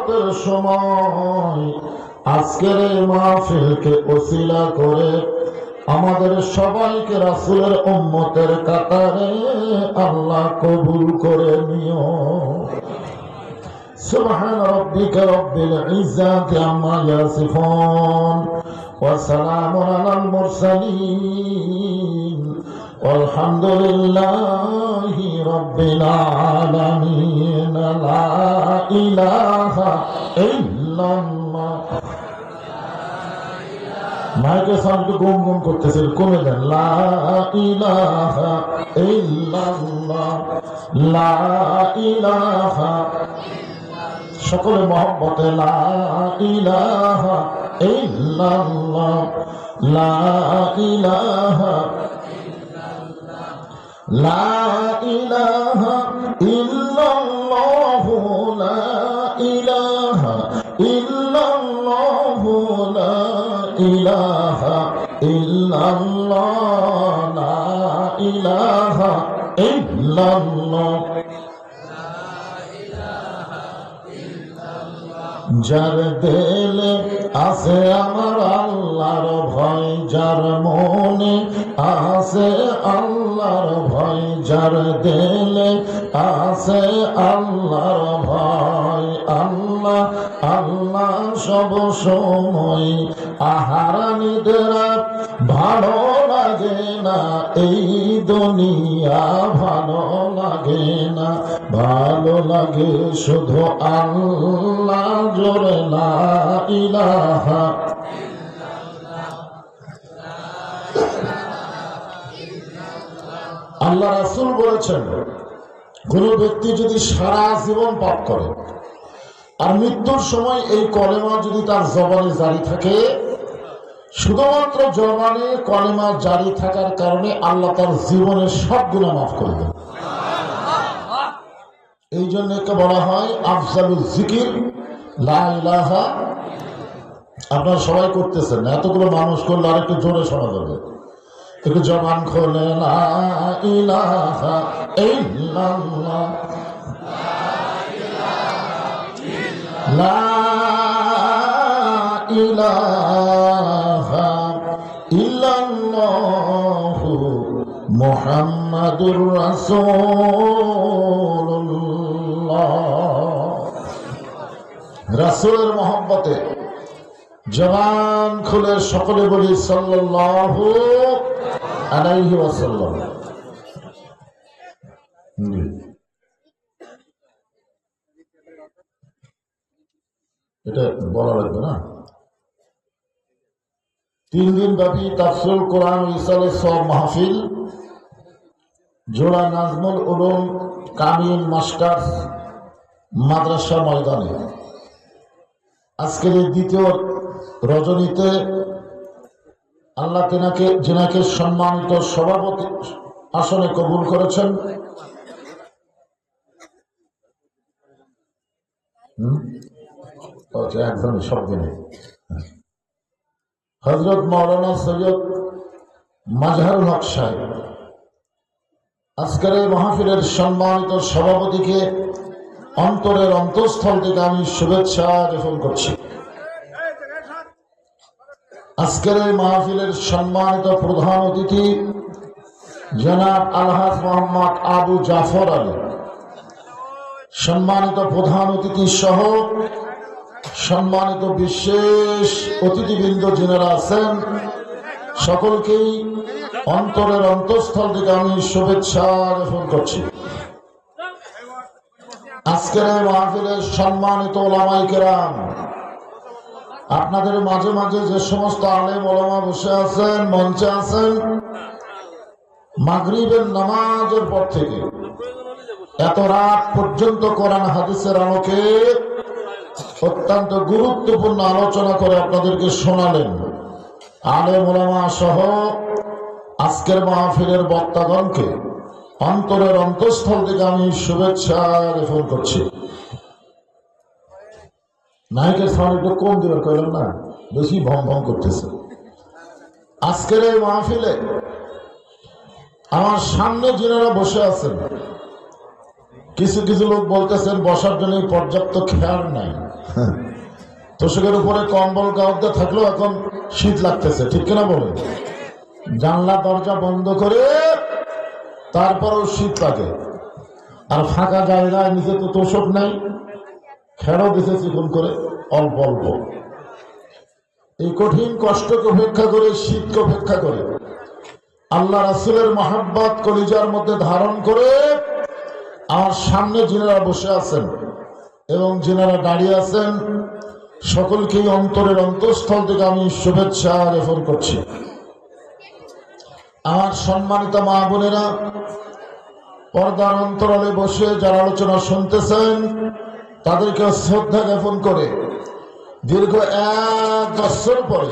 রাতের সময় আজকের এই মাহফিলকে ওসিলা করে আমাদের সবাইকে রাসূলের উম্মতের কাতারে আল্লাহ কবুল করে নিও। সুবহান রাব্বিকা রাব্বিল ইজ্জাতি আম্মা ইয়াসিফুন ওয়া সালামুন আলাল মুরসালিন আলহামদুলিল্লাহি রাব্বিল আলামিন। লা ইলাহা ইল্লাল্লাহ। মাইকে সাউন্ড গুম গুম করতেছে, কমে দেন। লা ইলাহা ইল্লাল্লাহ, লা ইলাহা। সকলে মহব্বতে লা ইলাহা ইল্লাল্লাহ, লা ইলাহা, লা ইলাহা ইল্লাল্লাহু, লা ইলাহা ইল্লাল্লাহু, লা ইলাহা ইল্লাল্লাহ, লা ইলাহা ইল্লাল্লাহ। যার দিলে আছে আমার আল্লাহর ভয়, যার মনে আছে আল্লাহর ভয়, যার দিলে আছে আল্লাহর ভয়, আল্লাহ আল্লাহ সব সময়। আহারানিদেরা ভালো লাগে না এই দুনিয়া, ভালো লাগে না, ভালো লাগে শুধু আল্লাহ। জোরে লা ইলাহা। আল্লাহ রাসূল বলেছেন, কোন ব্যক্তি যদি সারা জীবন পাপ করে আর মৃত্যুর সময় এই কলেমা যদি তার জবানে জারি থাকে, শুধুমাত্র জবানে কলেমা জারি থাকার কারণে আল্লাহ তার জীবনের সব গুনাহ মাফ করে দেন। এই জন্য একে বলা হয় আফজালুল জিকির লা ইলাহা। আপনারা সবাই করতেছেন না, এতগুলো মানুষ করলে আর একটু জোরে শোনা যাবে। একটু জবান খোলে লা ইলাহা ইল্লাল্লাহ, লা ইলাহা ইল্লাল্লাহু মুহাম্মাদুর রাসূলুল্লাহ। রাসূলের মহব্বতে জবান খুলে সকলে বলি সাল্লাল্লাহু আলাইহি ওয়াসাল্লাম। এটা বলা লাগবে না। 3 দিন ব্যাপী তাফসীরুল কোরআন ও ইরশাদের সব মাহফিল জোড়া নাজমুল উলুম কামিল মাস্টার্স মাদ্রাসা ময়দানে আজকের এই দ্বিতীয় রজনীতে আল্লাহ যিনাকে সম্মানিত সভাপতি আসনে কবুল করেছেন, একদমই সব দিনে হযরত মাওলানা সৈয়দ মাজহারুল হক সাহেব আজকের এই মাহফিলের সম্মানিত সভাপতিকে অন্তরের অন্তঃস্থল থেকে আমি শুভেচ্ছা জ্ঞাপন করছি। আজকের এই মাহফিলের সম্মানিত প্রধান অতিথি জনাব আলহাজ মোহাম্মদ আবু জাফর আলী, সম্মানিত প্রধান অতিথি সহ সম্মানিত বিশেষ অতিথিবৃন্দ যারা আছেন, সকলকেই অন্তরের অন্তঃস্থল থেকে আমি শুভেচ্ছা জ্ঞাপন করছি। আজকের এই মাহফিলের সম্মানিত ওলামায়ে কেরাম, আপনাদের মাঝে মাঝে যে সমস্ত আলেম ওলামা বসে আছেন, মঞ্চে আছেন, মাগরিবের নামাজের পর থেকে এত রাত পর্যন্ত কোরআন হাদিসের আলোকে অত্যন্ত গুরুত্বপূর্ণ আলোচনা করে আপনাদেরকে শোনালেন। আলেম ওলামা সহ আজকের মাহফিলের বক্তাগণকে অন্তরের অন্তঃস্থল থেকে আমি শুভেচ্ছা জ্ঞাপন করছি। নায়কের সাউন্ড একটু কম দিবেন, কইলেন না, বেশি ভম ভম করতেছে। আজকের এই মাহফিলে আমার সামনে যিনারা বসে আছেন, কিছু কিছু লোক বলতেছেন বসার জন্য পর্যাপ্ত খেয়াল নাই। তোষকের উপরে কম্বল গাউদ্দা থাকলেও এখন শীত লাগতেছে, ঠিক কিনা বলেন? জানলা দরজা বন্ধ করে তারপরেও শীত লাগে। আর ফাঁকা জায়গায় নিচে তো তোষক নাই, খেয়ালও দিছে চিকন করে অল্প অল্প। এই কঠিন কষ্টকে উপেক্ষা করে, শীতকে উপেক্ষা করে, আল্লাহ রাসূলের মহাব্বত কলিজার মধ্যে ধারণ করে আমার সামনে যিনারা বসে আছেন এবং যিনারা দাঁড়িয়ে আছেন, সকলকেই অন্তরের অন্তঃস্থল থেকে আমি শুভেচ্ছা জ্ঞাপন করছি। আমার সম্মানিত মা বোনেরা, পর্দার অন্তরালে বসে যারা আলোচনা শুনতেছেন তাদেরকে শ্রদ্ধা জ্ঞাপন করে দীর্ঘ 1 বছর পরে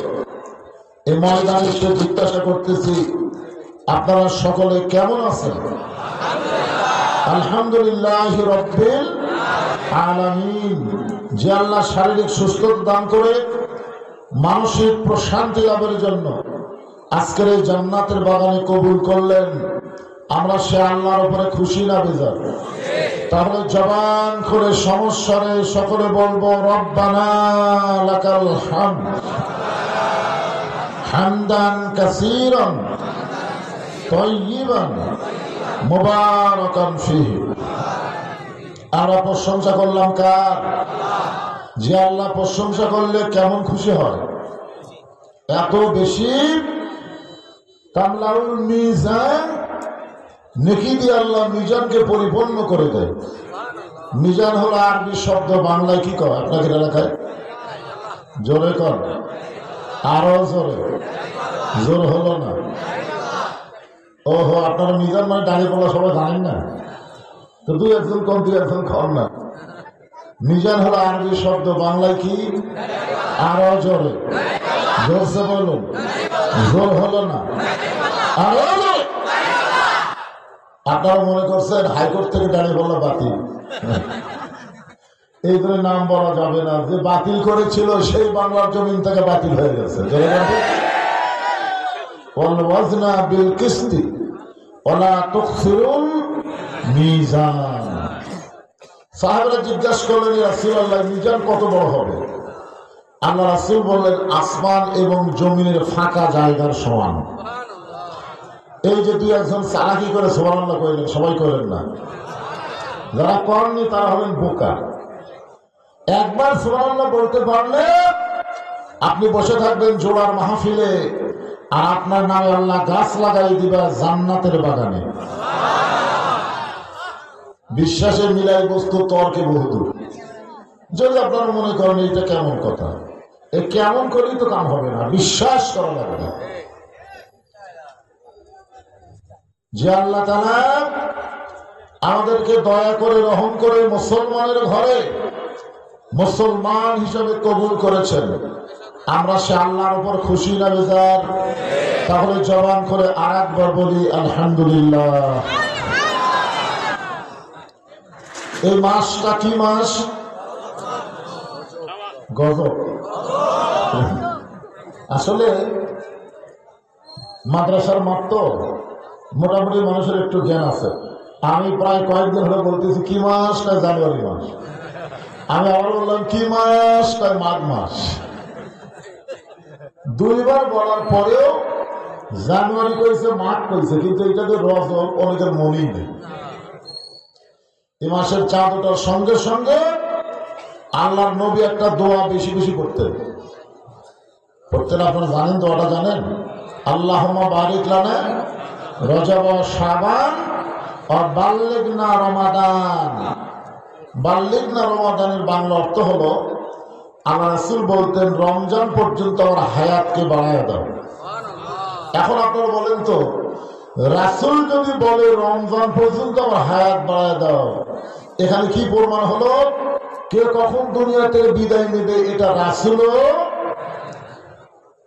এই ময়দানে এসে জিজ্ঞাসা করতেছি, আপনারা সকলে কেমন আছেন? আলহামদুলিল্লাহ রাব্বিল আলামিন। যে আল্লাহ শারীরিক সুস্থতা দান করে মানসিক প্রশান্তি লাভের জন্য আজকের এই জান্নাতের বাগানে কবুল করলেন, আমরা সে আল্লাহর উপরে খুশি না বেজার? তাহলে জবান করে সমস্যারে সকলে বলবো রব্বানা লাকাল হামদ হামদান কাসীরান তাইয়িবান মুবারাকান ফীহি। আমরা প্রশংসা করলাম কার? যে আল্লাহ প্রশংসা করলে কেমন খুশি হয়, এত বেশি। তামলাউল মিজান, নেকি দিয়ে আল্লাহ মিজানকে পরিপূর্ণ করে দেয়। মিজান হলো আরবি শব্দ, বাংলায় কি কয় আপনাদের এলাকায়? জোরে কর, আরো জোরে। জোর হলো না? ওহো, আপনারা মিজান মানে দাঁড়িয়ে পড়া সবাই জানেন না তো, 2-1 কম 2-1 খাওয়ান না। মিজান হলো আরবি শব্দ, বাংলায় কি? আরো জোরে, জোরসে বলুন। জোর হলো না? আরো জোরে। আপনারা মনে করছেন হাইকোর্ট থেকে দাঁড়িয়ে বলা বাতিল, এই ধরে নাম বলা যাবে না। যে বাতিল করেছিল সেই বাংলার জমিন থেকে বাতিল হয়ে গেছে। ওয়াজনা বিল কিসতি ওয়ালা তুখসিরুল মিজান। সাহাবারা জিজ্ঞাসা করলেন, ইয়া রাসূলুল্লাহ, মিজান কত বড় হবে? আল্লাহ রাসূল বললেন, আসমান এবং জমিনের ফাঁকা জায়গার সমান। এই যে 2-1 চালাকি করে সুবহানাল্লাহ কইলেন, সবাই কইলেন না। যারা করেননি তারা হলেন বোকা। একবার সুবহানাল্লাহ বলতে পারলে আপনি বসে থাকবেন জোড়ার মাহফিলে, আর আপনার নামে আল্লাহ গাছ লাগাই দিবা জান্নাতের বাগানে। বিশ্বাসের মিলাই বস্তু তর্কে বহুদূর। যদি আপনারা মনে করেন এটা কেমন কথা, এ কেমন করেই তো কাম হবে না, বিশ্বাস করা লাগবে। যে আল্লাহ তাআলা আমাদেরকে দয়া করে রহম করে মুসলমানের ঘরে মুসলমান হিসাবে কবুল করেছেন, আমরা সে আল্লাহর উপর খুশি না বেজার? তাহলে জবান করে আরেকবার বলি আলহামদুলিল্লাহ। এই মাসটা কি মাস? গজব। আসলে মাদ্রাসার মাঠ তো মোটামুটি মানুষের একটু জ্ঞান আছে। আমি প্রায় কয়েকদিন হলে বলতেছি কি মাস? কয় জানুয়ারি মাস। আমি আবার বললাম কি মাস? কয় মাঘ মাস। 2বার বলার পরেও জানুয়ারি কইছে, মাঘ কইছে, কিন্তু এটাকে রজব অনেকের মনেই নেই। এই মাসের চাঁদ ওঠার সঙ্গে সঙ্গে আল্লাহর নবী একটা দোয়া বেশি বেশি করতেন। আপনারা জানেন? দোয়াটা জানেন? আল্লাহুম্মা বারিক লানা রজব ও শাবান আর বাল্লিগনা রমাদান। বাল্লিগনা রমাদানের বাংলা অর্থ হলো, আল্লাহ রাসূল বলতেন রমজান পর্যন্ত আমার হায়াতকে বাড়ায় দাও। এখন আপনারা বলেন তো, রাসূল যদি বলে রমজান পর্যন্ত আমার হায়াত বাড়ায় দাও, এখানে কি প্রমাণ হলো? কে কখন দুনিয়া থেকে বিদায় নেবে এটা রাসূলও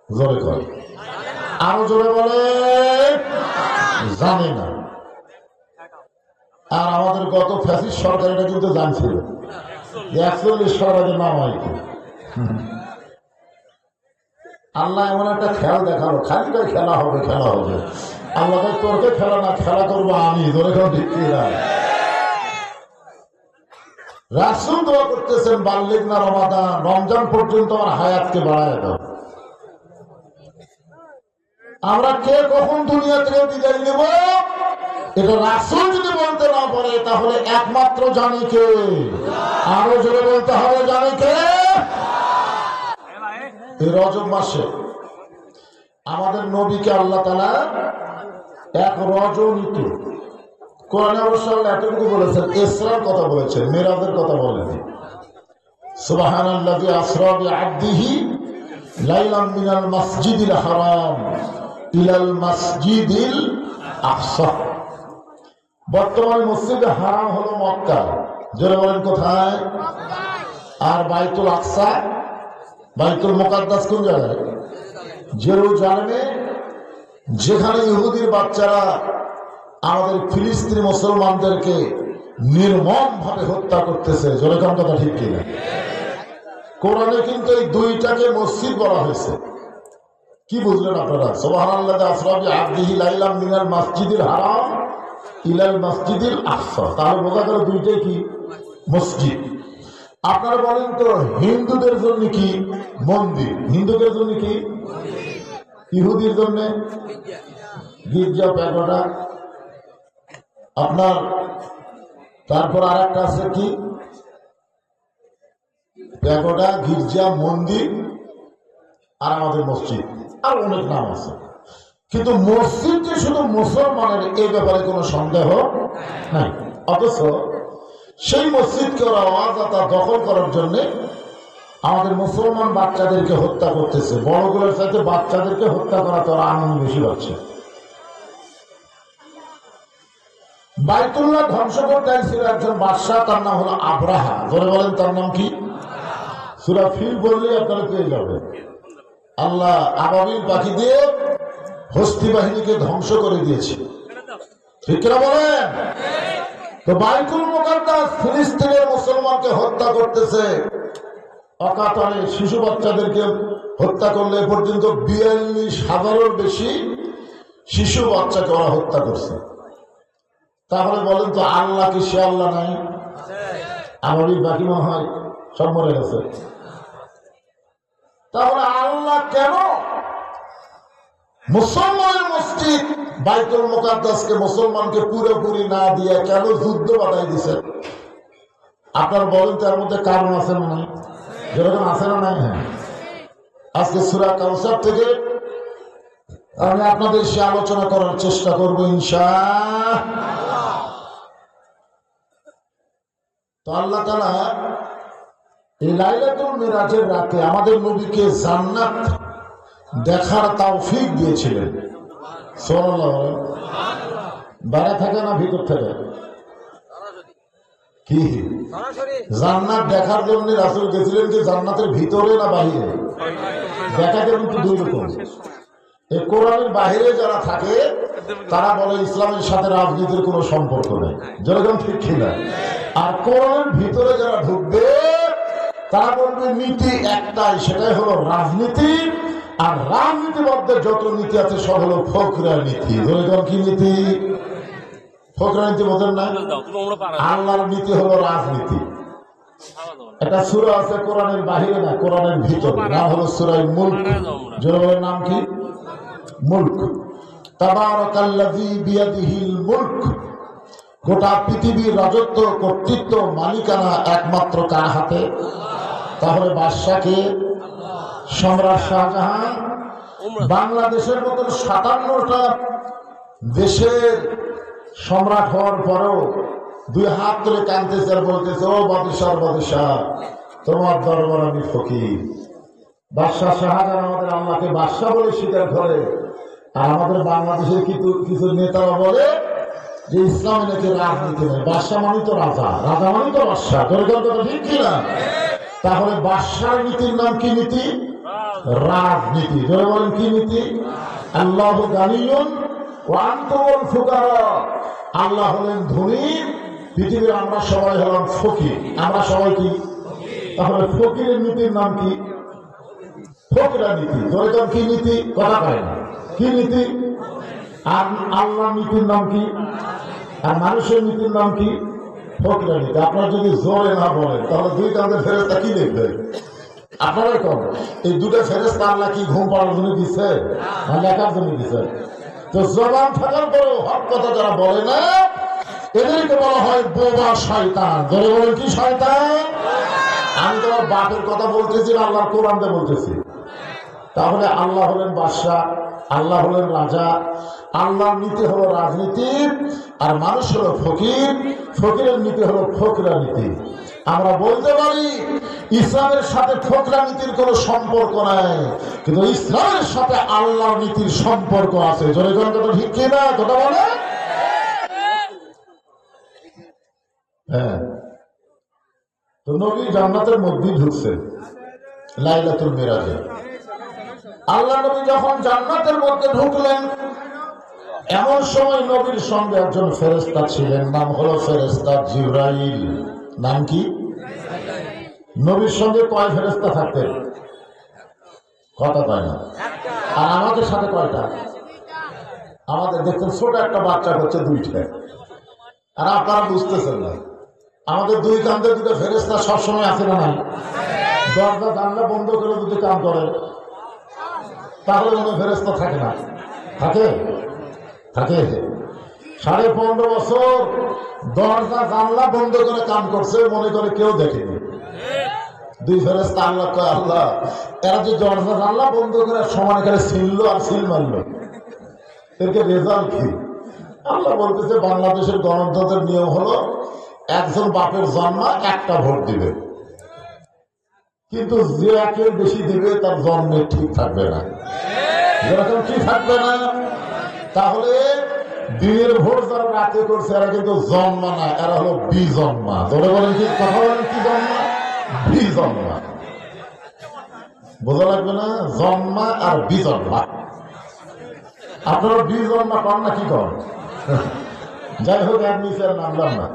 জোরে করে, আরো জোরে বলে জানে না। আর আমাদের গত ফ্যাসিস্ট সরকার এটা কিন্তু জানছিল 41 সরকারের নাম হয় কি। আল্লাহ এমন একটা খেলা দেখালো, খালি ভাই খেলা হবে খেলা হবে। আল্লাহ ভাই তোরকে খেলা না, খেলা করবো আমি। ধরে খাও ঠিক না? রাসূল দোয়া করতেছেন বাল্লিগ না রমাদান, রমজান পর্যন্ত আমার হায়াতকে বাড়ায় দাও। আমরা কে কখন দুনিয়া থেকে বিদায় নেব এটা রাসূল যদি বলতে না পারে তাহলে একমাত্র জানে কে? আরো জোরে বলতে হবে, জানে কে? এই রজব মাসে আমাদের নবীকে আল্লাহ তাআলা এক রজনীতে কোরআনে অবশ্য আল্লাহ এতটুকু বলেছেন, ইসরার কথা বলেছেন, মেরাজের কথা বলেননি। সুবহানাল্লাযী আসরা বিআবদিহি লাইলাম মিনাল মাসজিদিল হারাম ইলাল মাসজিদিল আকসা। বর্তমানে মসজিদে হারাম হলো মক্কা, জোরে বলেন কোথায়? আর বাইতুল আকসা, বাইতুল মুকাদ্দাস কোন জায়গায়? জেরুজালেমে, যেখানে ইহুদির বাচ্চারা আমাদের ফিলিস্তিনি মুসলমানদেরকে নির্মম ভাবে হত্যা করতেছে। জোরে কোন কথা ঠিক কিনা? কোরআনে কিন্তু এই দুইটাকে মসজিদ বলা হয়েছে। কি বুঝলেন আপনারা? সুবহানাল্লাযী আসরা বিআবদিহি লাইলাম মিনাল মাসজিদিল হারাম ইলাল মাসজিদিল আকসা। তাহলে বোঝা গেল দুইটাই কি? মসজিদ। আপনারা বলেন তো হিন্দুদের জন্য কি মন্দির? হিন্দুদের জন্য কি? ইহুদির জন্য গির্জা, প্যাগোডা। আপনার তারপর আর একটা আছে কি? প্যাগোডা, গির্জা, মন্দির, আর আমাদের মসজিদ, আর অনেক নাম আছে। কিন্তু মসজিদ যে শুধু মুসলমানের, এই ব্যাপারে কোনো সন্দেহ নাই। অথচ সেই মসজিদকে ওরা অযথা দখল করার জন্য আমাদের মুসলমান বাচ্চাদেরকে হত্যা করতেছে। বড়গুলোর সাথে বাচ্চাদেরকে হত্যা করা তো আনন্দ বেশি পাচ্ছে। বাইতুল্লাহ ধ্বংস করতে ছিল একজন বাদশাহ, তার নাম হলো আব্রাহা। ধরে বলেন তার নাম কি? সূরা ফিল বললেই আপনারা পেয়ে যাবেন। আল্লাহ আবাবিল পাখি দিয়ে হস্তি বাহিনীকে ধ্বংস করে দিয়েছে, ঠিক কিনা বলেন? তো বাইতুল মুকাদ্দাস ফিলিস্তিনের মুসলমানকে হত্যা করতেছে অকাতরে। শিশু বাচ্চাদেরকে হত্যা করলে পর্যন্ত 42,000-এর বেশি শিশু বাচ্চাকে ওরা হত্যা করছে। তাহলে বলেন তো আল্লাহ কি সে আল্লাহ নাই? আমারই বাকি মনে হয় সব মরে গেছে। তাহলে আল্লাহ কেন মুসলমানের মসজিদ বাইতুল মুকাদ্দাসকে মুসলমানকে পুরোপুরি না দিয়ে কেন যুদ্ধ বাধাই দিচ্ছেন? আপনার বলেন তার মধ্যে কারণ আছে না নাই? যেরকম আছে না নাই? হ্যাঁ, আজকে সূরা কাউসার থেকে আমি আপনাদের সে আলোচনা করার চেষ্টা করবো ইনশাআল্লাহ। তো আল্লাহ তাআলা এই লাইলাতুল মিরাজের রাতে আমাদের নবীকে জান্নাত দেখার তৌফিক দিয়েছিলেন। সুবহানাল্লাহ। বাইরে থাকে না ভিতর থেকে? কি জান্নাত দেখার জন্য রাসূল গেছিলেন যে জান্নাতের ভিতরে না বাহিরে? দেখাতে কিন্তু দুই রকম। এই কোরআনের বাহিরে যারা থাকে তারা বলে ইসলামের সাথে রাজনীতির কোনো সম্পর্ক নেই, যেরকম ঠিক কিনা? আর কোরআনের ভিতরে যারা ঢুকবে তারা বলবে নীতি একটাই, সেটাই হলো রাজনীতি। আর রাজনীতির মধ্যে যত নীতি আছে সব হলো ফকরা নীতি। যেরকম কি নীতি? ফকরা নীতি বোঝেন না? আল্লাহর নীতি হলো রাজনীতি। একটা সূরা আছে কোরআনের বাহিরে না, কোরআনের ভিতরে, নাম হলো সূরা মুলক। জোরের নাম কি? মুলক। তাবারাকাল্লাযী বিয়াদিহিল মুলক। গোটা পৃথিবীর রাজত্ব, কর্তৃত্ব, মালিকানা একমাত্র কার হাতে? তাহলে বাদশাকে? সম্রাট শাহজাহান বাংলাদেশের মতন 57টা দেশের সম্রাট হওয়ার পরেও 2 হাত তুলে কাঁদতেছে আর বলতেছে, ও বাদশাহ বাদশাহ, তোমার দরবার আমি ফকির। বাদশাহ শাহজাহান আমাদের আল্লাহকে বাদশাহ বলে স্বীকার করে, আর আমাদের বাংলাদেশের কিছু নেতারা বলে যে ইসলামে নাকি রাজনীতি নেই। বাদশাহ মানে তো রাজা, রাজা মানে তো বাদশাহ। কথা ঠিক কিনা? তাহলে বাদশার নীতির নাম কি নীতি? রাজনীতি। ধরে বলেন কি নীতি? আল্লাহু গানিয়ুন ওয়া আনতুমুল ফুকারা। আল্লাহ হলেন ধনী, পৃথিবীর আমরা সবাই হলাম ফকির। আমরা সবাই কি? তাহলে ফকিরের নীতির নাম কি? ফকরা নীতি। ধরে কি নীতি? কথা কয় না। কি নীতি? আর আল্লাহ নীতির নাম কি? আর মানুষের নীতির নাম কি? ফকিরানিতে। আপনারা যদি জোরে না বলেন তাহলে দুই কাঁধের ফেরেস্তা কি দেখবে? আপনারা কম এই দুটো ফেরেস্তা আল্লাহ কি ঘুম পাড়ার জন্য দিচ্ছে না লেখার জন্য দিচ্ছে? তো জবান থাকার পরেও হক কথা যারা বলে না এদেরকে বলা হয় বোবা শয়তান। ধরে বলেন কি শয়তান? আমি তোমার বাপের কথা বলতেছি, আল্লাহর কোরআন দিয়ে বলতেছি। তাহলে আল্লাহ হলেন বাদশাহ, আল্লাহ হলেন রাজা, আল্লাহর নীতি হলো রাজনীতি, আর মানুষ হলো ফকির, ফকিরের নীতি হলো ফকরা নীতি। আমরা বলতে পারি ইসলামের সাথে ফকরা নীতির কোনো সম্পর্ক নাই, কিন্তু ইসলামের সাথে আল্লাহর নীতির সম্পর্ক আছে। জোরে জোরে কথা ঠিক কি না? কথা বলে হ্যাঁ। তো নবী জান্নাতের মধ্যেই ঢুকছেন লাইলাতুল মিরাজে। আল্লাহ নবী যখন জান্নাতের মধ্যে ঢুকলেন, এমন সময় নবীর সঙ্গে একজন ফেরেশতা ছিলেন, নাম হলো ফেরেশতা জিবরাইল। নাম কি? নবীর সঙ্গে কয় ফেরেশতা থাকতেন? কথা কয় না। আর আমাদের সাথে কয়টা? আমাদের দেখতেন ছোট একটা বাচ্চা হচ্ছে দুইটা, আর আপনারা বুঝতেছেন না। আমাদের দুই কান্দে দুটো ফেরেশতা সবসময় আছে না নাই? দরজা জানলা বন্ধ করে দুটো কাম করে, তাহলে মনে ফেরেশতা থাকে না? থাকে থাকে। 15.5 বছর দরজা জানলা বন্ধ করে কাম করছে, মনে করে কেউ দেখেনি। দুই ফেরেশতা আল্লাহ কয়, আল্লাহ এরা যে দরজা জানলা বন্ধ করে সমান করে ছিললো আর সিল মারলো, এরকে রেজাল্ট কি? আল্লাহ বলতেছে বাংলাদেশের গণতন্ত্রের নিয়ম হলো একজন বাপের জন্মা একটা ভোট দিবে, কিন্তু যে একের বেশি দিবে তার জন্মে ঠিক থাকবে না। যেরকম কি থাকবে না? তাহলে দিনের ভোট যারা রাতে করছে এরা কিন্তু জন্মা না, এরা হলো বিজন্মা। ধরে বলেন কি? কথা বলেন কি জন্মা? বিজন্মা। বোঝা লাগবে না? জন্মা আর বিজন্মা। আপনারা বিজন্মা পান না কি করেন? যাই হোক, এক নিচে আর নামলাম না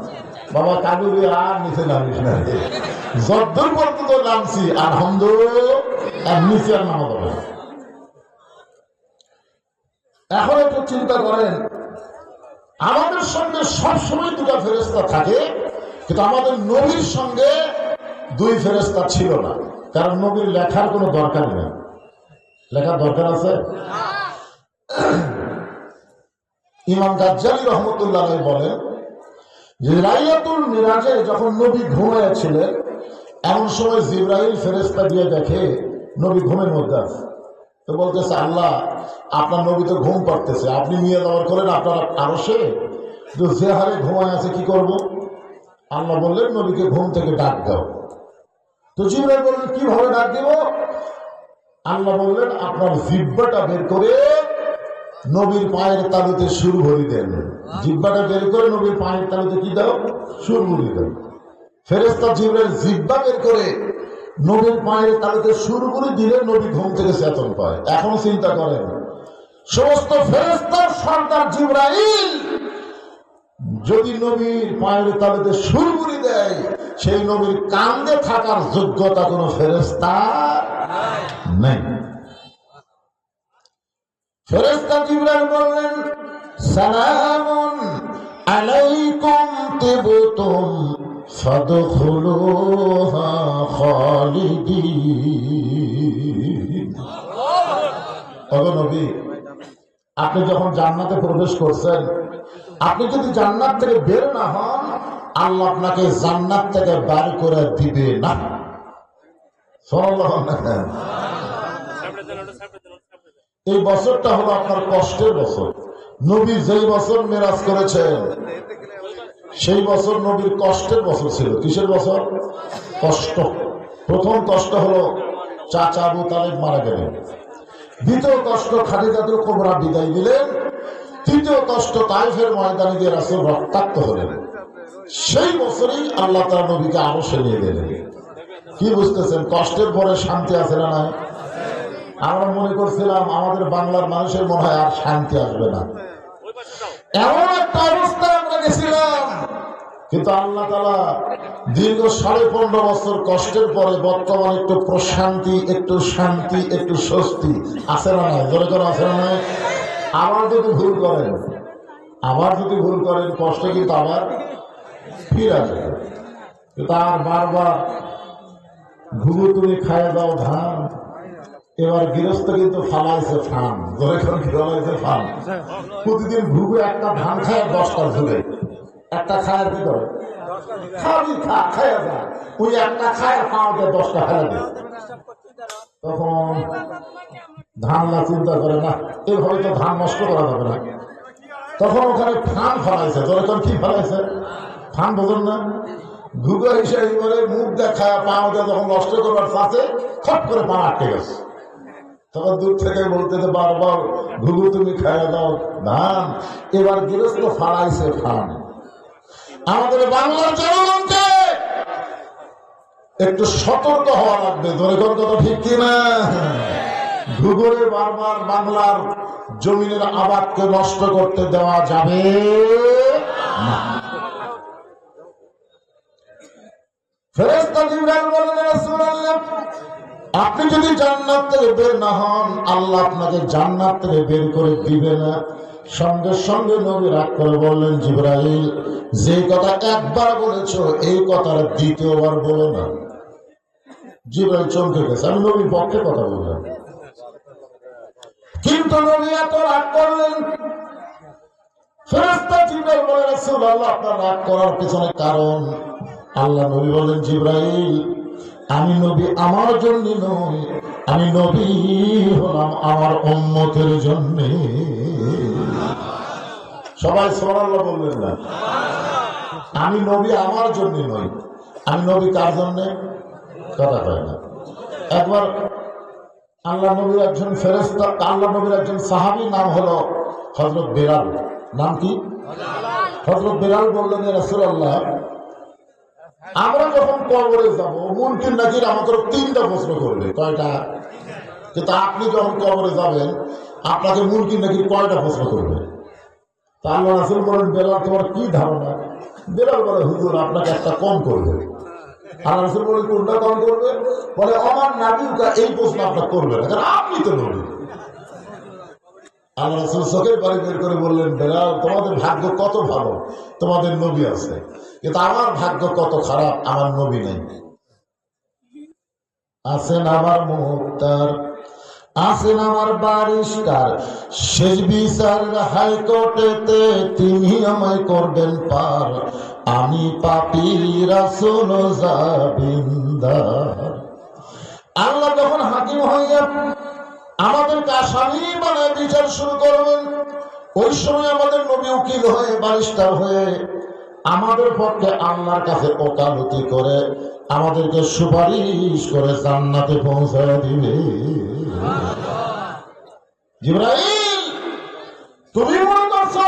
বাবা, কাবুরি আর নিচে নামিস না। যদ্দূর পর্যন্ত নামছি আলহামদুলিল্লাহ, আর নিচে আর নামা যাবে না। এখন একটু চিন্তা করেন, আমাদের সঙ্গে সবসময় দুটা ফেরেশতা থাকে, কিন্তু আমাদের নবীর সঙ্গে দুই ফেরেশতা ছিল না, কারণ নবীর লেখার কোনো দরকার নেই। লেখার দরকার আছে? ইমাম গাজ্জালী রহমতুল্লাহ বলেন যে লাইলাতুল মিরাজে যখন নবী ঘুমিয়েছিলেন, এমন সময় জিবরাইল ফেরেশতা দিয়ে দেখে নবী ঘুমের মধ্যে আছে। তো বলতেছে, আল্লাহ আপনার নবী তো ঘুম পাড়তেছে, আপনি নিয়ে যাওয়ার করেন আপনার আরশে, যে হারে ঘুমায় আছে কি করব? আল্লাহ বললেন নবীকে ঘুম থেকে ডাক দাও। তো জিবরাইল বললেন কিভাবে ডাক দিব? আল্লাহ বললেন আপনার জিহ্বাটা বের করে নবীর পায়ের তালুতে সুর ভরি দেন। জিহ্বাটা বের করে নবীর পায়ের তালুতে কি দাও? সুর ভরি দেন। ফেরেশতা জিবরাইল জিহ্বা বের করে নবীর পায়ের তালুতে সুর ভরি দিলে নবী ঘুম থেকে চেতন পায়। এখন চিন্তা করেন, সমস্ত ফেরেশতার সর্দার জিবরাইল যদি নবীর পায়ের তালুতে সুর ভরি দেয়, সেই নবীর কান্দে থাকার যোগ্যতা কোন ফেরেশতা নেই। ফেরেশতা জিবরাইল বললেন, সালামুন আলাইকুম তিবতুম ফাদখুলুহা খালিদিন। ওগো নবী, আপনি যখন জান্নাতে প্রবেশ করছেন, আপনি যদি জান্নাত থেকে বের না হন, আল্লাহ আপনাকে জান্নাত থেকে বের করে দিবে না। সাল্লাল্লাহু আলাইহি ওয়াসাল্লাম। এই বছরটা হলো আপনার কষ্টের বছর। নবী যেই বছর মেরাজ করেছেন সেই বছর নবীর কষ্টের বছর ছিল। কিসের বছর? কষ্ট। প্রথম কষ্ট হলো চাচা আবু তালেব মারা গেলেন, দ্বিতীয় কষ্ট খাদিজাতুল কুবরা বিদায় দিলেন, তৃতীয় কষ্ট তাইফের ময়দানে গিয়ে রাসূল রক্তাক্ত হলেন। সেই বছরই আল্লাহ তাআলা নবীকে আরশে নিয়ে গেলেন। কি বুঝতেছেন? কষ্টের পরে শান্তি আছে না নাই? আমরা মনে করছিলাম আমাদের বাংলার মানুষের মনে হয় আর শান্তি আসবে না, এমন একটা অবস্থা আমরা গেছিলাম। কিন্তু আল্লাহ তাআলা দীর্ঘ 15.5 বছর কষ্টের পরে বর্তমানে একটু প্রশান্তি, একটু শান্তি, একটু স্বস্তি আছে না নাই? জোরে করে আছে না নাই? আবার যদি ভুল করেন কষ্ট কিন্তু আবার ফিরা যায়। তার বারবার ঘুঘু তুমি খাইয়ে দাও ধান, এবার গৃহস্থ কিন্তু ফালাইছে ফান, ধরে ফেলাইছে ফান। প্রতিদিন ঘুঘু একটা ধান খায় 10টা ঝুলে, একটা খায় কি করে খাবি খা খাইয়া যা, ওই একটা খায় খাওয়াতে 10টা ফেলে দেয়। তখন ধানলা চিন্তা করে না, এভাবে তো ধান নষ্ট করা যাবে না। তখন ওখানে ফান ফেলাইছে, ধরে কি ফেলাইছে ফান, বোঝেন না? ঘুঘু হিসেবে বলে মুখ দেখায় পাওয়া যখন নষ্ট করবার সাথে খট করে পা আটকে গেছে। তখন দূর থেকে বলতে বারবার ঘুঘু তুমি খাইয়া দাও ধান, এবার গৃহস্থ ফালাইছে ফান। আমাদের বাংলার জনগণকে একটু সতর্ক হওয়া লাগবে, ধরে কোন কথা ঠিক কিনা? ঘুঘুরে বারবার বাংলার জমিনের আবাদকে নষ্ট করতে দেওয়া যাবে না। ফেরেশতা জিবরাইল বলেন, রাসূলুল্লাহ আপনি যদি জান্নাত থেকে বের না হন, আল্লাহ আপনাকে জান্নাত থেকে বের করে দিবে না। সঙ্গে সঙ্গে নবী রাগ করে বললেন, জিবরাইল যে কথা একবার বলেছো এই কথাটা দ্বিতীয়বার বলো না। জিবরাইল চমকে গেছে, আমি নবীর পক্ষে কথা বললাম, কিন্তু নবী এত রাগ করলেন। ফেরেশতা জিবরাইল বলে, রাসূলুল্লাহ আপনার রাগ করার পিছনে কারণ? আল্লাহ নবী বলেন, জিবরাইল আমি নবী আমার জন্য নই, আমি নবী হলাম আমার উম্মতের জন্য। সবাই সুবহানাল্লাহ বললেন না? আমি নবী আমার জন্য নই, আমি নবী কার জন্য? কথা কয় না। একবার আল্লাহ নবীর একজন ফেরেশতা, আল্লাহ নবীর একজন সাহাবী নাম হলো হযরত বেলাল। নাম কি? হযরত বেলাল বললেন, ইয়া রাসূলুল্লাহ আমরা যখন কবরে যাব মুনকির নাকির আমাকে 3টা প্রশ্ন করবে। কয়টা? কিন্তু আপনি যখন কবরে যাবেন আপনাকে মুনকির নাকির কয়টা প্রশ্ন করবে? তা আল্লাহ রাসূল বলেন, বেলাল তোমার কি ধারণা? বেলাল বলে, হুজুর আপনাকে একটা কম করবে। আল্লাহ রাসূল বলেন, কোনটা কম করবে? বলে আমার নবীটা এই প্রশ্ন আপনাকে করবে না, কারণ আপনি তো নবী। আল্লাহ রাসূল চোখের পানি বের করে বললেন, বেলাল তোমাদের ভাগ্য কত ভালো, তোমাদের নবী আছে, কিন্তু আমার ভাগ্য কত খারাপ, আমার নবী নেই। আছেন আমার মুক্তার, আছেন আমার বারিস্টার, শেষ বিচার হাইকোর্টেতে তিনি আমায় করবেন পার, আমি পাপী রাসূল জাবিন্দার। আল্লাহ যখন হাকিম হইয়া আমাদেরকে আসামি বানায় বিচার শুরু করবেন, ওই সময় আমাদের নবী উকিল হয়ে বারিস্টার হয়ে আমাদের পক্ষে আল্লাহর কাছে ওকালতি করে আমাদেরকে সুপারিশ করে জান্নাতে পৌঁছায় দিবে। জিবরাইল তুমি মনে করছো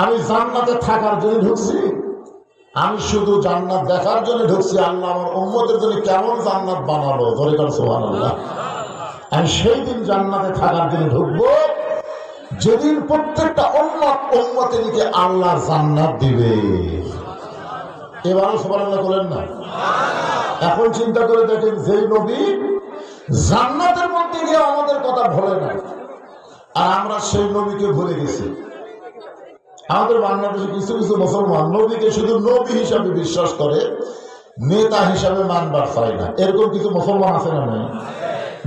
আমি জান্নাতে থাকার জন্য ঢুকছি? আমি শুধু জান্নাত দেখার জন্য ঢুকছি। আল্লাহ আমার উম্মতের জন্য কেমন জান্নাত বানালো, ধরে কর সুবহানাল্লাহ। আমি সেই দিন জান্নাতে থাকার জন্য ঢুকবো যেদিন প্রত্যেকটা উম্মতেরকে আল্লাহ জান্নাত দিবে। এবারও সুবহানাল্লাহ বলেন না? এখন চিন্তা করে দেখেন, যেই নবী জান্নাতের মধ্যে গিয়ে আমাদের কথা ভুলে না, আর আমরা সেই নবীকে ভুলে গেছি। আমাদের বাংলাদেশে কিছু কিছু মুসলমান নবীকে শুধু নবী হিসাবে বিশ্বাস করে, নেতা হিসাবে মানবার চায় না। এরকম কিছু মুসলমান আছে না? নাই?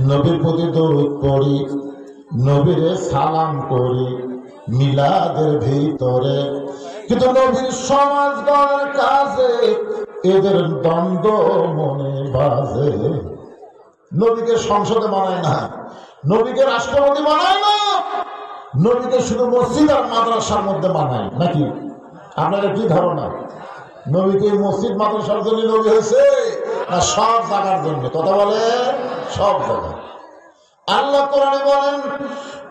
নবীর প্রতি দরুদ পড়ি, নবীরে সালাম করি মিলাদের ভিতরে, কিন্তু নবীর সমাজ গড়ার কাজে এদের দ্বন্দ্ব মনে বাজে। নবীকে সংসদে বানায় না, নবীকে রাষ্ট্রপতি বানায় না, নবীকে শুধু মসজিদ আর মাদ্রাসার মধ্যে বানায় নাকি? আপনারা কি ধারণা? নবীকে মসজিদ মাদ্রাসার জন্য নবী হয়েছে না সব জায়গার জন্য? কথা বলে সব জায়গায়। আল্লাহ কোরআনে বলেন,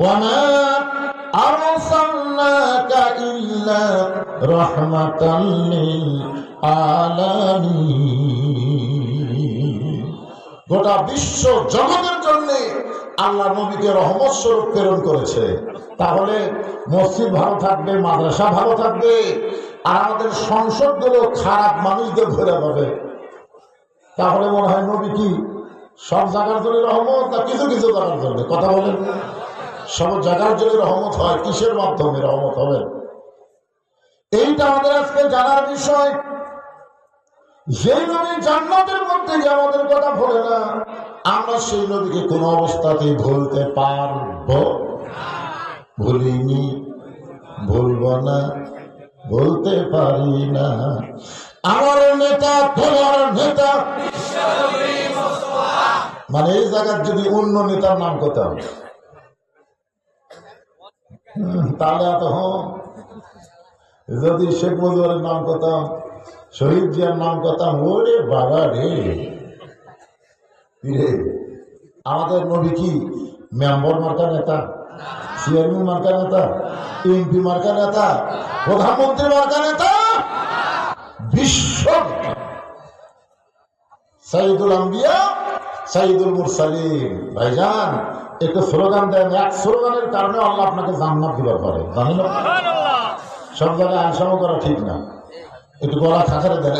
ওয়ামা আরসালনাকা ইল্লা রাহমাতাল লিল আলামিন। গোটা বিশ্ব জগতের জন্য আল্লাহ নবীকে রহমত স্বরূপ প্রেরণ করেছে। তাহলে মসজিদ ভালো থাকবে, মাদ্রাসা ভালো থাকবে, আর আমাদের সংসদগুলো খারাপ মানুষদের ধরে পাবে। তাহলে মনে হয় নবী কি সব জায়গার জন্য রহমত না কিছু কিছু জায়গার জন্য? কথা বলেন। সব জায়গার জন্য রহমত হয়, কিসের মাধ্যমে রহমত হবে? এই এইটা আমাদের আজকে জানার বিষয়। যে নবী জান্নাতের মধ্যে যে আমাদের কথা বলে না, আমরা সেই নবীকে কোন অবস্থাতেই ভুলতে পারবো? ভুলিনি, ভুলবো না, বলতে পারি না। আমার নেতা তোমার নেতা, মানে এই জায়গার যদি অন্য নেতার নাম করতাম তাহলে এত যদি শেখ মুজিবের নাম করতাম, শহীদ জিয়ার নাম করতাম, ওরে বাবা রে। আমাদের নবী কি মেম্বর মার্কা নেতা, চেয়ারম্যান মার্কা নেতা, এমপি মার্কা নেতা, প্রধানমন্ত্রী মার্কা নেতা, বিশ্ব সাইয়্যিদুল আম্বিয়া সাইয়্যিদুল মুরসালিন। ভাইজান একটু স্লোগান দেন, এক স্লোগানের কারণে আল্লাহ আপনাকে জান্নাত দিবার পারে, জানেন? সব জায়গায় আনসাম করা ঠিক না, একটু গলা খাঁচারে দেন।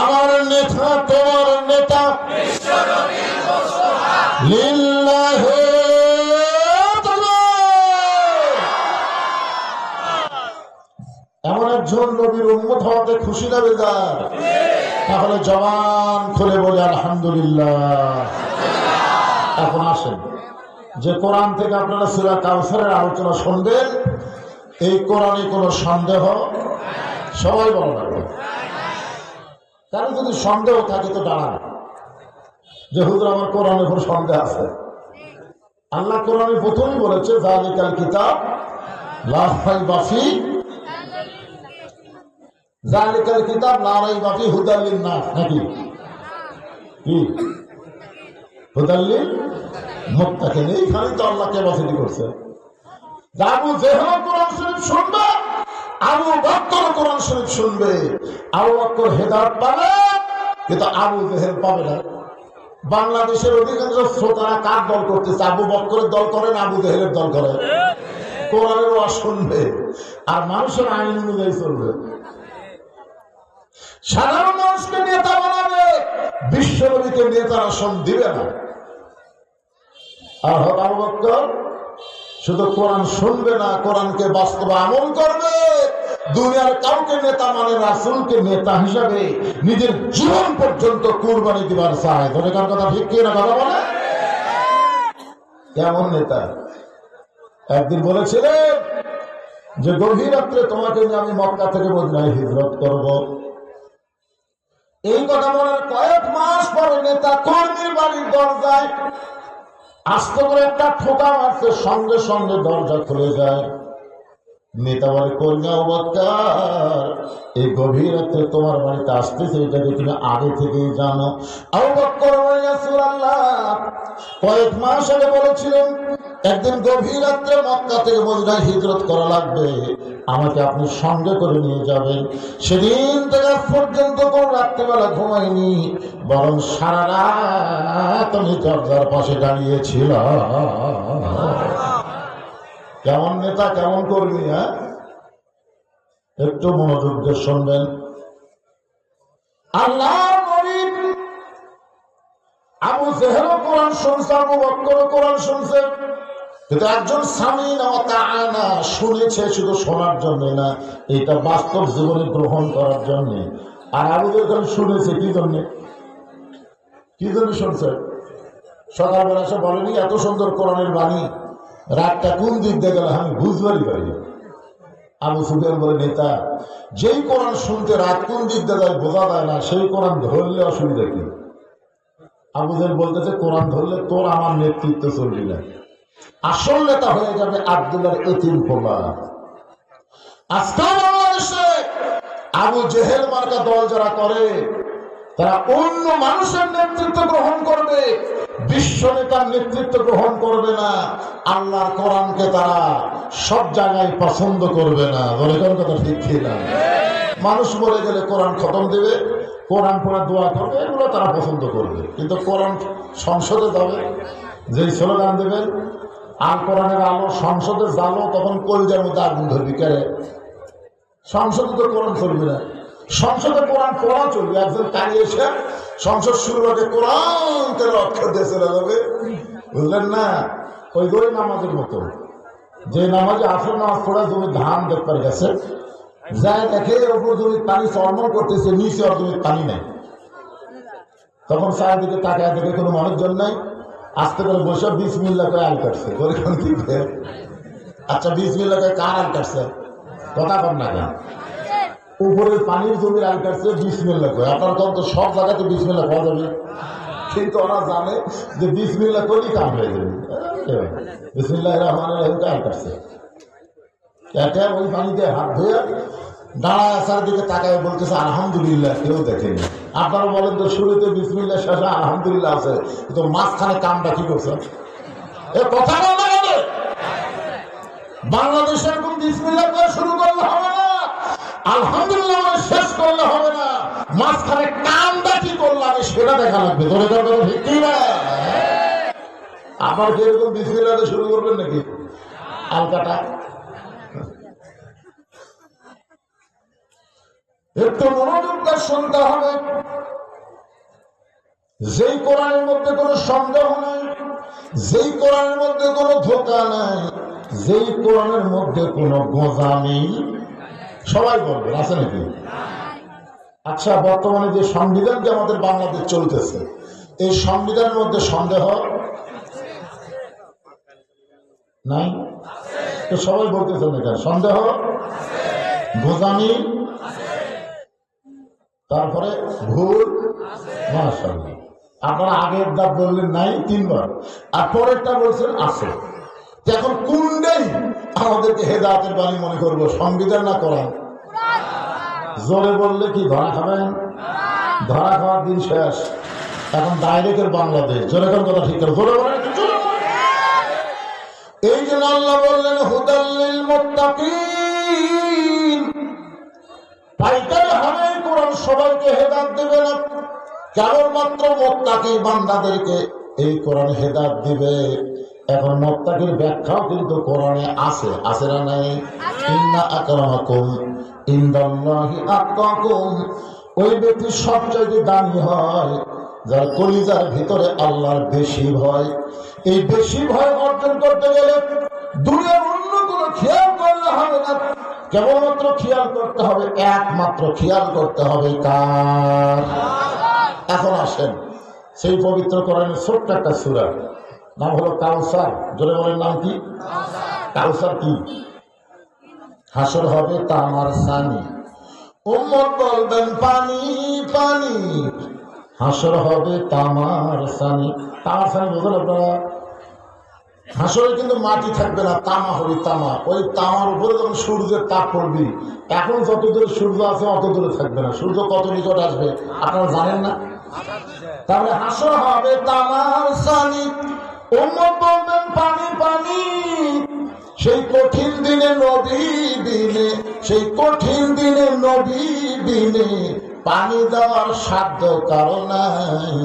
আমার নেতা তোমার নেতা, লিল্লাহি এমন একজন নবীর উম্মত হওয়াতে খুশি না বেজার? তাহলে জবান খুলে বলে আলহামদুলিল্লাহ। এখন আসেন, যে কোরআন থেকে আপনারা সূরা কাউসারের আলোচনা শুনবেন, এই কোরআনে কোনো সন্দেহ? সবাই বলো না। কারণ যদি সন্দেহ থাকে তো দাঁড়ান যে হুজুর আমার কোরআনের উপর সন্দেহ আছে। আল্লাহ কোরআনে প্রথমেই বলেছে যালিকাল কিতাব লা রাইবা ফিহি, যালিকাল কিতাব লা রাইবা ফিহি হুদাল লিন-নাস, নাকি কি হুদাল লিল-মুত্তাকিন। এইখানেই তো আল্লাহ ক্যাপাসিটি করছে। আবু জেহেল কোরআন শরীফ শুনবে, আবু বকর কোরআন শরীফ শুনবে। আবু বকর হেদায়েত পাবে, কিন্তু আবু জেহেল পাবে না। বাংলাদেশের অধিকাংশ শ্রোতারা কার দল করতেছে? আবু বকরের দল করে না আবু জেহেলের দল করে? কোরআনের ওয়াজ শুনবে আর মানুষের আইন অনুযায়ী চলবে। সাধারণ মানুষকে নেতা বানাবে, বিশ্বনবীকে নেতার আসন দিবে না। আর আবু বকর শুধু কোরআন শুনবে না, কোরআনকে বাস্তবে আমল করবে। দুনিয়ার কাউকে নেতা মানে রাসূলকে নেতা হিসাবে নিজের জীবন পর্যন্ত কুরবানি দিবার চায়। ধরে কার কথা ঠিক কি না কথা বলে? কেমন নেতা? একদিন বলেছিলেন যে গভীর রাত্রে তোমাকে নিয়ে আমি মক্কা থেকে মদিনায় হিজরত করব। এই কথা বলার কয়েক মাস পরে নেতা কর্মীর বাড়ির দরজায় আস্তে করে একটা ঠোকা মারছে, সঙ্গে সঙ্গে দরজা খুলে যায়। নেতা বলে, কন্যা বক্কার, এই গভীর রাতে তোমার বাড়িতে আসতেছে, এটাকে তুমি আগে থেকেই জানো? আবু বকর বলে, ইয়া রাসূলুল্লাহ, কয়েক মাস আগে বলেছিলেন একদিন গভীর রাত্রে মক্কা থেকে মদিনায় হিজরত করা লাগবে, আমাকে আপনি সঙ্গে করে নিয়ে যাবেন। সেদিন থেকে আজ পর্যন্ত কোন রাত্রিবেলা ঘুমাইনি, বরং সারা রাত আমি দরজার পাশে দাঁড়িয়েছিল। কেমন নেতা, কেমন কর্মী! হ্যাঁ, একটু মনোযোগ দিয়ে শুনবেন। আল্লাহর নবী আবু জেহেল কোরআন শুনছে, আবু বকর কোরআন শুনছে, কিন্তু একজন সামিন ওয়া তাআনা শুনেছে শুধু শোনার জন্য না, এটা বাস্তব জীবনে গ্রহণ করার জন্য। আর আবু জেহেল শুনেছে কি জন্য? কি জন্য শুনছে? সকালবেলা এসে বলেনি এত সুন্দর কোরআনের বাণী, রাতটা কোন দিক দিয়ে গেল আমি বুঝবারই পারি। আবু সুফিয়ান বলে, নেতা যেই কোরআন শুনতে রাত কোন দিক দিয়ে যায় বোঝা যায় না, সেই কোরআন ধরলে অসুবিধা কি? আবু জেহেল বলতেছে, কোরআন ধরলে তোর আমার নেতৃত্ব চলবি না, আসল নেতা হয়ে যাবে আব্দুল্লাহর এতিম পোলা। আজকে বাংলাদেশে আবু জেহেল মার্কা দল যারা করে, তারা অন্য মানুষের নেতৃত্ব গ্রহণ করবে, বিশ্ব নেতার নেতৃত্ব গ্রহণ করবে না। আল্লাহর কোরআনকে তারা সব জায়গায় পছন্দ করবে না। বলে কোন কথা ঠিক কিনা? মানুষ মরে গেলে কোরআন খতম দেবে, কোরআন পড়ে দোয়া করবে, এগুলো তারা পছন্দ করবে। কিন্তু কোরআন সংসদে যাবে, যেই স্লোগান দেবেন আল কোরআনের আলো সংসদে জালো, তখন কলজার মধ্যে আগুন ধরবি। কেড়ে সংসদে তো কোরআন চলবে না, সংসদে কোরআন পড়া চলবে। একজন কাজে এসে সংসদ শুরু হবে, কোরআন তেল অক্ষর দিয়ে চলে যাবে, বুঝলেন না? ওই দই নামাজের মতো যে নামাজে আসর নামাজ পড়া জমি ধান দেখবার গেছে, যায় দেখে ওপর জমির পানি চরমর করতেছে, নিচে আর জমির পানি নেই। তখন চারিদিকে তাকায় দেখে কোনো মানুষজন নাই, আস্তে করে বসে বিসমিল্লাহ করে আল কাটছে। আচ্ছা বিসমিল্লাহ করে কার আল কাটছে? কথা কর না কেন? উপরের পানির জমির আল কাটছে বিসমিল্লাহ করে। আপনার তখন তো সব জায়গাতে বিসমিল্লাহ পাওয়া যাবে, কিন্তু ওরা জানে যে বিসমিল্লাহ করেই কাম হয়ে যাবে। বিসমিল্লাহ রহমানির রহিম আল কাটছে। ওই পানিতে হাত ধুয়ে দাঁড়ায় আসার দিকে তাকায় বলতেছে আলহামদুলিল্লাহ। কেউ দেখেনি। আপনারা বলেন তো শুরুতে বিসমিল্লাহ শেষে আলহামদুলিল্লাহ আছে, কিন্তু মাঝখানে কামটা কি করছে? এ কথা বলা গেলে বাংলাদেশে এখন বিসমিল্লাহ করে শুরু করলে হবে না, আলহামদুলিল্লাহ শেষ করলে হবে না, মাঝখানে কামটা কি করলাম সেটা দেখা লাগবে। ধরে ধরে ঠিক কি না? আবার কিরকম বিসমিল্লাহ শুরু করবেন নাকি আলকাটা? একটু মনোযোগ দিয়ে শুনতে হবে। যেই কোরআনের মধ্যে কোনো সন্দেহ নাই, যেই কোরআনের মধ্যে কোনো ধোঁকা নাই, যেই কোরআনের মধ্যে কোনো গোঁজা নেই, সবাই বলবে আছে নাকি? আচ্ছা, বর্তমানে যে সংবিধান যে আমাদের বাংলাদেশ চলতেছে, এই সংবিধানের মধ্যে সন্দেহ নাই? তো সবাই বলতেছেন না কেন? সন্দেহ, গোঁজামি, তারপরে ভুল। মাশাআল্লাহ, আপনারা আগের দাব বললেন নাই 3 বার, আর পরেরটা বলছেন আছে। এখন কোনটাই আমাদেরকে হেদায়েতের বাণী মনে করবো, সংবিধান না কোরআন? জোরে বললে কি ধরা খাবেন? ধরা খাওয়ার দিন শেষ। এখন ডাইরেক্টের বাংলাদেশ। জোরে কোন কথা ঠিক করে জোরে বলেন। এই যে আল্লাহ বললেন হুদাল্লিল মুত্তাকিন, পাইকারি হারে কোরআন সবাইকে হেদায়েত দেবে না, কেবলমাত্র মুত্তাকি বান্দাদেরকে এই কোরআন হেদায়েত দিবে। এখন মুত্তাকির ব্যাখ্যাও কিন্তু কোরআনে আছে, আছে না নাই? ইন্না আকরামাকুম ইনদাল্লাহি আতকাকুম, ওই ব্যক্তি সবচেয়ে দামি হয় যার কলিজার ভিতরে আল্লাহর বেশি ভয়। এই বেশি ভয় অর্জন করতে গেলে দুনিয়ার অন্য কোনো খেয়াল করলে হবে না, কেবলমাত্র খেয়াল করতে হবে, একমাত্র খেয়াল করতে হবে কার? এখন আসেন সেই পবিত্র কোরআনের ছোট্ট একটা সূরা, নাম হলো কাউসার। জোরে বলেন নাম কি? কাউসার কি? হাসর হবে তামার সানি, উম্মত বলবেন পানি পানি। হাসর হবে তামার সানি। তামার সানি বুঝলেন আপনারা? হাসরে কিন্তু মাটি থাকবে না, তামা হবে তামা। ওই তামার উপরে যখন সূর্যের তাপ পড়বে, এখন যত দূরে সূর্য আছে অত দূরে থাকবে না। সূর্য কত নিকট আসবে আপনারা জানেন না? তাহলে হাসর হবে তামার সানি, উম্মত বলবেন পানি পানি। সেই কঠিন দিনে নবী বিনে, সেই কঠিন দিনে নবী বিনে পানি দেওয়ার সাধ্য কারো নাই,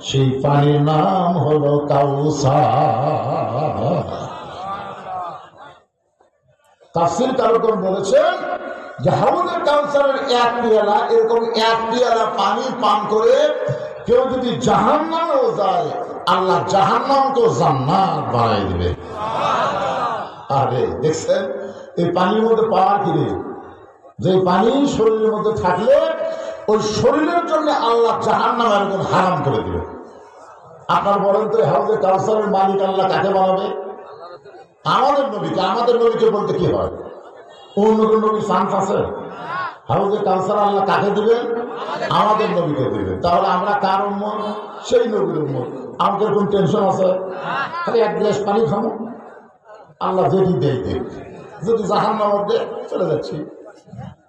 সেই পানির নাম হলো কাউসার। তাফসীর কারকগণ বলেছেন যে হাউজে কাউসারের 1 পেয়ালা, এরকম 1 পেয়ালা পানি পান করে কেউ যদি জাহান্নামেও যায়, আল্লাহ জাহান্নামকেও জান্নাত বানাই দিবে। আরে দেখছেন এই পানির মধ্যে পাওয়ার কি রে? যে পানি শরীরের মধ্যে থাকলে ওই শরীরের জন্য আল্লাহ জাহান্নাম একদম হারাম করে দিবে। আপনার বলেন তো হাউজে কাউসারের মালিক আল্লাহ কাকে বানাবে? আমাদের নবীকে। আমাদের নবীকে বলতে কি হয়? অন্য কোন নবীর চান্স আছে? হাউজে কাউসার আল্লাহ কাকে দিবেন? আমাদের নবীকে দিবেন। তাহলে আমরা কার উম্মত? সেই নবীর উম্মত। আমাদের কোন টেনশন আছে? খালি 1 গ্লাস পানি খাবো, আল্লাহ যদি দেয় দেখ, যদি জাহান্নাম মধ্যে চলে যাচ্ছি।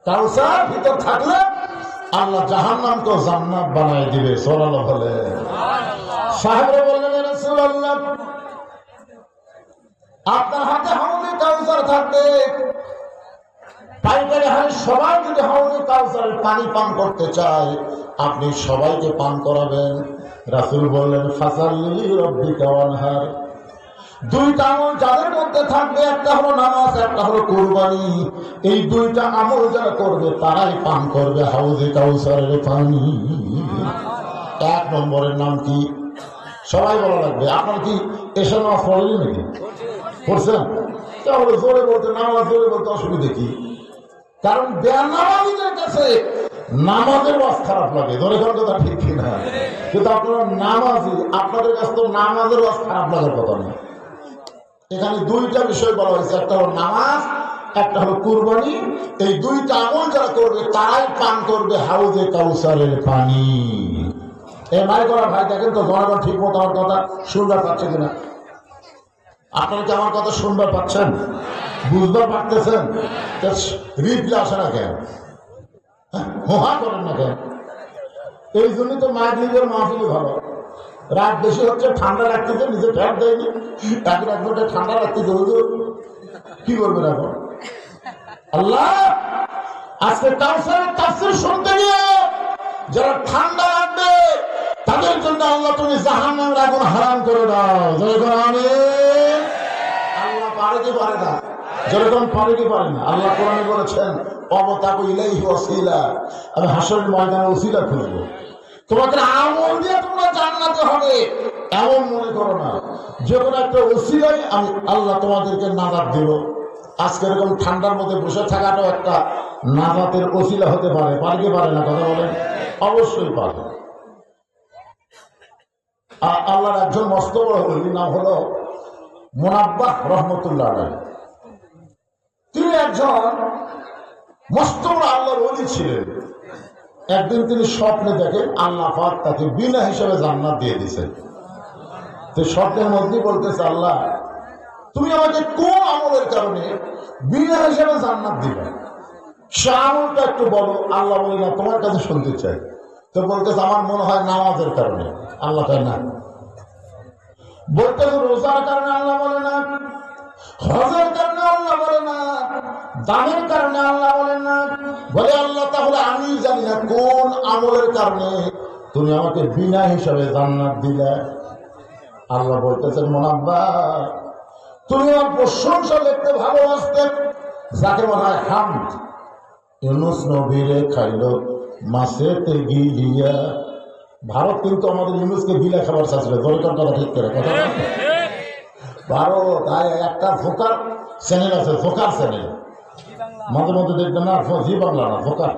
কাউসার ভিতর থাকলে আল্লাহ জাহান্নামকে জান্নাত বানাই দিবে। সুবহানাল্লাহ বলে। সাহেবরা বললেন ইয়া রাসূলুল্লাহ, আপনার হাতে হাউজে কাউসার থাকবে, পাইকারি হারে সবাই যদি হাউজে কাউসারের পানি পান করতে চায়, আপনি সবাইকে পান করাবেন। রাসূল বললেন ফাসাল্লি রাব্বিকা ওয়ানহার। 2টা আমল যাদের মধ্যে থাকবে, একটা হলো নামাজ, একটা হলো কুরবানি। এই 2টা আমল যারা করবে তারাই পান করবে হাউজে কাউসারের পানি। 1 নম্বরের নাম কি? সবাই বলা লাগবে। আপনার কি এসে নামাজ পড়েনি নাকি? পড়ছেন? তাহলে জোরে বলতে নামাজ জোরে বলতে অসুবিধা কি? কারণ বেনামাজীদের কাছে নামাজের ওয়াজ খারাপ লাগে, ধরে কোন কথা ঠিক কিনা? কিন্তু আপনারা নামাজি, আপনাদের কাছে তো নামাজের ওয়াজ খারাপ লাগার কথা না। এখানে দুইটা বিষয় বলা হয়েছে, একটা হলো নামাজ, একটা হলো কুরবানি। এই দুইটা আমল যারা করবে তারাই পান করবে হাউজে কাউসারের পানি। এই মাই করা ভাই দেখেন তো জনগণ ঠিক মতো আমার কথা শুনবার পাচ্ছে কিনা? আপনারা কি আমার কথা শুনবার পাচ্ছেন, বুঝবার পারতেছেন? রিপ্লে আসে না কেন, হোহা করেন না কেন? এই জন্যই তো মাগরিবের মাহফিলে ভালো। রাত বেশি হচ্ছে, ঠান্ডা লাগতেছে, নিজে ফ্যান দেয়নি, এখন এক ঘন্টা ঠান্ডা লাগতেছে, কি করবেন এখন? আল্লাহ আজকে কাউসারের তাফসীর শুনতে গিয়ে যারা ঠান্ডা লাগবে তাদের জন্য আল্লাহ তুমি জাহান্নামের আগুন হারাম করে দাও। যেরকম আমিন। আল্লাহ পারে কি পারে না? যেরকম পারে কি পারে না? আল্লাহ কোরআনে বলেছেন অবতাকু ইলাইহি ওয়াসিলা, আমি হাসরের ময়দানে ওসিলা খুঁজবো। তোমাদের আমল দিয়ে তোমরা জান্নাতে হবে এমন মনে করো না। যে কোনো একটা ওসিলাই আমি আল্লাহ তোমাদেরকে নাজাত দেব। আজকে এরকম ঠান্ডার মধ্যে বসে থাকাটাও একটা নাজাতের ওসিলা হতে পারে। পারে কি পারে না? কথা বলেন। অবশ্যই পারে। আল্লাহর একজন মস্ত বড় ওলির নাম হলো মুনাব্বাহ রহমতুল্লাহ আলাইহি। তিনি একজন মস্ত বড় আল্লাহর ওলি ছিলেন। একদিন তিনি স্বপ্নে দেখেন আল্লাহ পাক তাকে বিনা হিসাবে জান্নাত দিয়ে দিয়েছেন। তো স্বপ্নের মধ্যে বলতেছে, আল্লাহ তুমি আমাকে কোন আমলের কারণে বিনা হিসাবে জান্নাত দিবে? সে আমলটা একটু বলো। আল্লাহ বলে না, তোমার কাছে শুনতে চাই। তো বলতেছে আমার মনে হয় নামাজের কারণে। আল্লাহ তাই না। বলতেছে রোজার কারণে। আল্লাহ বলে না। হজের কারণে। আল্লাহ বলে না। দানের কারণে। আল্লাহ বলে না। বলে আল্লাহ তাহলে আমি জানি না কোন আমলের কারণে তুমি আমাকে বিনা হিসাবে জান্নাত দিলে। আল্লাহ বলতেছেন মুনাব্বাহ তুমি আমার প্রশংসা দেখতে ভালোবাসতে, যাকে বলা হয় হামদ। ইউনুস নবীরে খাইলো মাছেতে গিলিয়া। ভারত কিন্তু আমাদের ইউনুসকে গিলা খাবার চাচ্ছিল। দরকার কথা ঠিক করে কথা। ভারত একটা ফোকার চ্যানেল আছে, ফোকার চ্যানেল। মাঝে মধ্যে দেখবেন না, জি বাংলা না, ফোকার।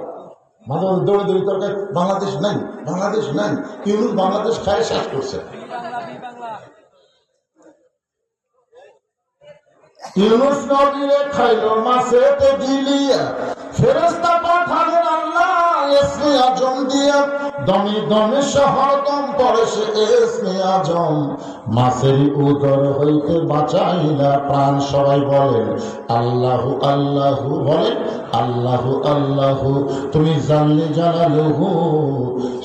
মাঝে মধ্যে দৌড়ে দৌড়ি করে বাংলাদেশ নাই, বাংলাদেশ নাই। ইউনুস বাংলাদেশ খায় শেষ করছে। ইউনুস নবীরে খাইলো মাছেতে গিলিয়া, ফেরেশতা পাঠালেন আল্লাহ ইসমে আজম দিয়া। দমে দমে শহরদম পড়ে সে ইসমে আজম। মাছের উদর হইতে বাঁচাইলা প্রাণ। সবাই বলেন আল্লাহু আল্লাহু, বলেন আল্লাহু আল্লাহু। তুমি জানলে জানালুহু,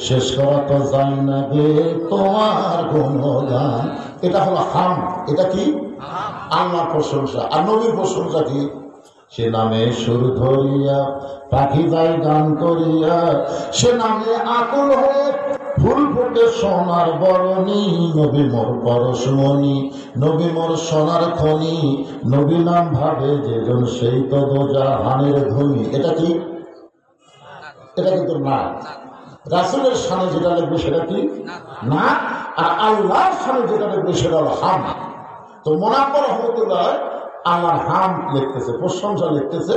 শেষ করা তো জান না গে তোমার গুণগান। এটা হলো হাম। এটা কি? আল্লাহর প্রশংসা। আর নবীর প্রশংসা কি? সে নামে সুর ধরিয়া পাখি যায় গান করিয়া, সে নামে আকুল হয়ে ফুল ফুটে সোনার বরণী। নবী মোর পরশমণি, নবী মোর সোনার খনি। নবী নাম ভাবে যেজন সেই তো দোজাহানের ধনী। এটা কি? এটা কিন্তু না। রাসূলের সামনে যেটা লিখবে সেটা কি? না। আর আল্লাহর সামনে যেটা লিখবে সেটা হলো হাম। তো মুনাব্বাহ রহমতুল্লাহ আল্লাহর হাম লিখতেছে, প্রশংসা লিখতেছে।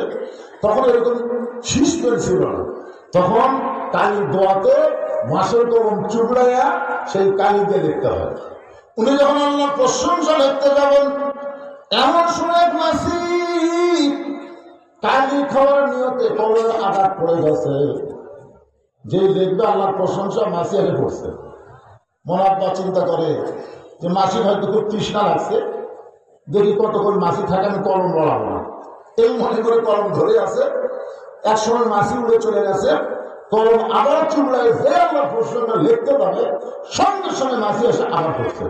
তখন এরকম সিস্টেম ছিল না। তখন কালির দোয়াতে মাসের কলম চুবড়াইয়া সেই কালি দিয়ে লিখতে হয়। উনি যখন আল্লাহর প্রশংসা লিখতে যাবেন, এমন সময় মাসি কালি খাওয়ার নিয়তে কলমের আঘাত পড়ে গেছে। যে দেখবে আল্লাহর প্রশংসা মাসি আগে পড়ছে। মুনাব্বাহ চিন্তা করে যে মাসির হয়তো খুব তৃষ্ণা লাগছে, দেখি কতক্ষণ মাসি থাকে, আমি কলম বলাবো না, এই মনে করে কলম ধরে আছে। এক সময় মাসি উড়ে চলে গেছে, কলম আবার চুবড়ায় যে আল্লাহর প্রশংসা লিখতে পারে, সঙ্গে সঙ্গে মাসি এসে আবার পড়ছে।